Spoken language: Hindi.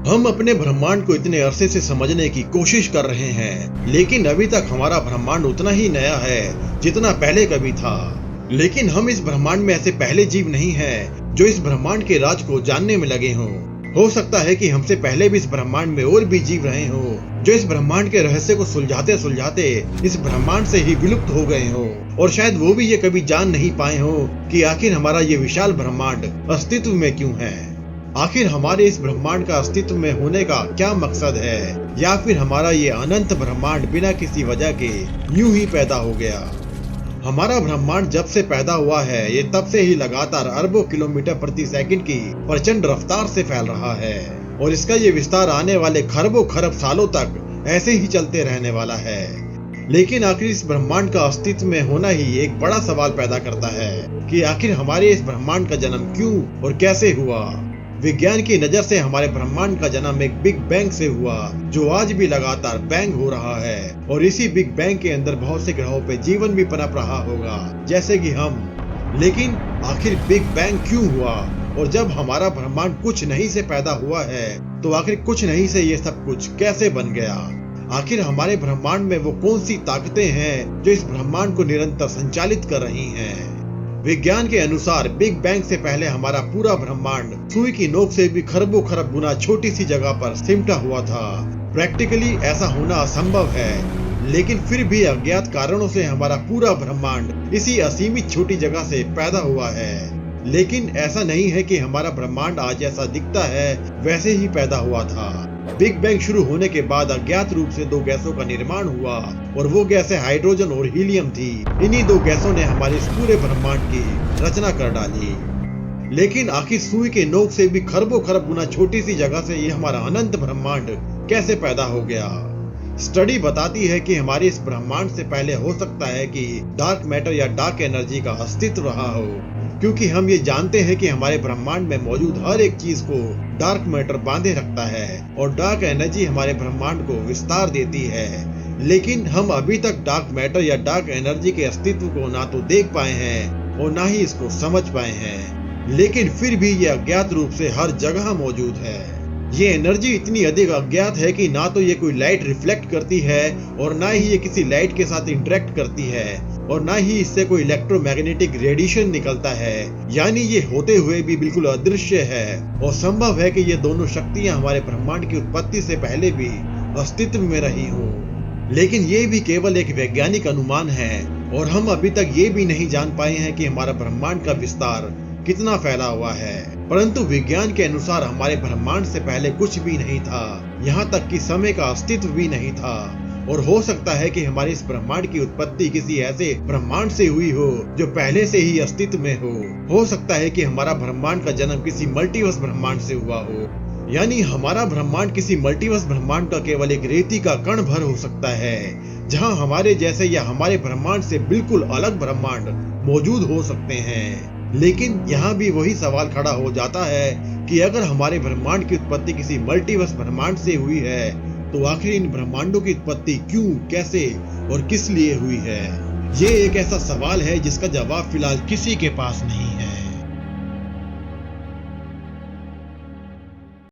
हम अपने ब्रह्मांड को इतने अरसे से समझने की कोशिश कर रहे हैं, लेकिन अभी तक हमारा ब्रह्मांड उतना ही नया है जितना पहले कभी था। लेकिन हम इस ब्रह्मांड में ऐसे पहले जीव नहीं हैं जो इस ब्रह्मांड के राज को जानने में लगे हों। हो सकता है कि हमसे पहले भी इस ब्रह्मांड में और भी जीव रहे हों जो इस ब्रह्मांड के रहस्य को सुलझाते सुलझाते इस ब्रह्मांड से ही विलुप्त हो गए हों, और शायद वो भी ये कभी जान नहीं पाए हों कि आखिर हमारा ये विशाल ब्रह्मांड अस्तित्व में क्यों है। आखिर हमारे इस ब्रह्मांड का अस्तित्व में होने का क्या मकसद है, या फिर हमारा ये अनंत ब्रह्मांड बिना किसी वजह के यूं ही पैदा हो गया। हमारा ब्रह्मांड जब से पैदा हुआ है ये तब से ही लगातार अरबों किलोमीटर प्रति सेकंड की प्रचंड रफ्तार से फैल रहा है, और इसका ये विस्तार आने वाले खरबों खरब सालों तक ऐसे ही चलते रहने वाला है। लेकिन आखिर इस ब्रह्मांड का अस्तित्व में होना ही एक बड़ा सवाल पैदा करता है कि आखिर हमारे इस ब्रह्मांड का जन्म क्यों और कैसे हुआ। विज्ञान की नजर से हमारे ब्रह्मांड का जन्म एक बिग बैंग से हुआ जो आज भी लगातार बैंग हो रहा है, और इसी बिग बैंग के अंदर बहुत से ग्रहों पे जीवन भी पनप रहा होगा जैसे कि हम। लेकिन आखिर बिग बैंग क्यों हुआ, और जब हमारा ब्रह्मांड कुछ नहीं से पैदा हुआ है तो आखिर कुछ नहीं से ये सब कुछ कैसे बन गया। आखिर हमारे ब्रह्मांड में वो कौन सी ताकतें हैं जो इस ब्रह्मांड को निरंतर संचालित कर रही हैं। विज्ञान के अनुसार बिग बैंग से पहले हमारा पूरा ब्रह्मांड सुई की नोक से भी खरबों खरब गुना छोटी सी जगह पर सिमटा हुआ था। प्रैक्टिकली ऐसा होना असंभव है, लेकिन फिर भी अज्ञात कारणों से हमारा पूरा ब्रह्मांड इसी असीमित छोटी जगह से पैदा हुआ है। लेकिन ऐसा नहीं है कि हमारा ब्रह्मांड आज जैसा दिखता है वैसे ही पैदा हुआ था। बिग बैंग शुरू होने के बाद अज्ञात रूप से दो गैसों का निर्माण हुआ, और वो गैसें हाइड्रोजन और हीलियम थी। इन्हीं दो गैसों ने हमारे इस पूरे ब्रह्मांड की रचना कर डाली। लेकिन आखिर सुई के नोक से भी खरबों खरब गुना छोटी सी जगह से ये हमारा अनंत ब्रह्मांड कैसे पैदा हो गया। स्टडी बताती है कि हमारे इस ब्रह्मांड से पहले हो सकता है कि डार्क मैटर या डार्क एनर्जी का अस्तित्व रहा हो, क्योंकि हम ये जानते हैं कि हमारे ब्रह्मांड में मौजूद हर एक चीज को डार्क मैटर बांधे रखता है, और डार्क एनर्जी हमारे ब्रह्मांड को विस्तार देती है। लेकिन हम अभी तक डार्क मैटर या डार्क एनर्जी के अस्तित्व को ना तो देख पाए हैं और ना ही इसको समझ पाए हैं, लेकिन फिर भी ये अज्ञात रूप से हर जगह मौजूद है। ये एनर्जी इतनी अधिक अज्ञात है कि ना तो ये कोई लाइट रिफ्लेक्ट करती है, और ना ही ये किसी लाइट के साथ इंटरेक्ट करती है, और ना ही इससे कोई इलेक्ट्रोमैग्नेटिक रेडिएशन निकलता है। यानी ये होते हुए भी बिल्कुल अदृश्य है, और संभव है कि ये दोनों शक्तियां हमारे ब्रह्मांड की उत्पत्ति से पहले भी अस्तित्व में रही हो। लेकिन ये भी केवल एक वैज्ञानिक अनुमान है, और हम अभी तक ये भी नहीं जान पाए हैं कि हमारा ब्रह्मांड का विस्तार कितना फैला हुआ है। परंतु विज्ञान के अनुसार हमारे ब्रह्मांड से पहले कुछ भी नहीं था, यहाँ तक कि समय का अस्तित्व भी नहीं था। और हो सकता है कि हमारे इस ब्रह्मांड की उत्पत्ति किसी ऐसे ब्रह्मांड से हुई हो जो पहले से ही अस्तित्व में हो सकता है कि हमारा ब्रह्मांड का जन्म किसी मल्टीवर्स ब्रह्मांड से हुआ हो, यानी हमारा ब्रह्मांड किसी मल्टीवर्स ब्रह्मांड का केवल एक रेती का कण भर हो सकता है, जहां हमारे जैसे या हमारे ब्रह्मांड से बिल्कुल अलग ब्रह्मांड मौजूद हो सकते हैं। लेकिन यहाँ भी वही सवाल खड़ा हो जाता है कि अगर हमारे ब्रह्मांड की उत्पत्ति किसी मल्टीवर्स ब्रह्मांड से हुई है तो आखिर इन ब्रह्मांडों की उत्पत्ति क्यों, कैसे और किस लिए हुई है। ये एक ऐसा सवाल है जिसका जवाब फिलहाल किसी के पास नहीं है।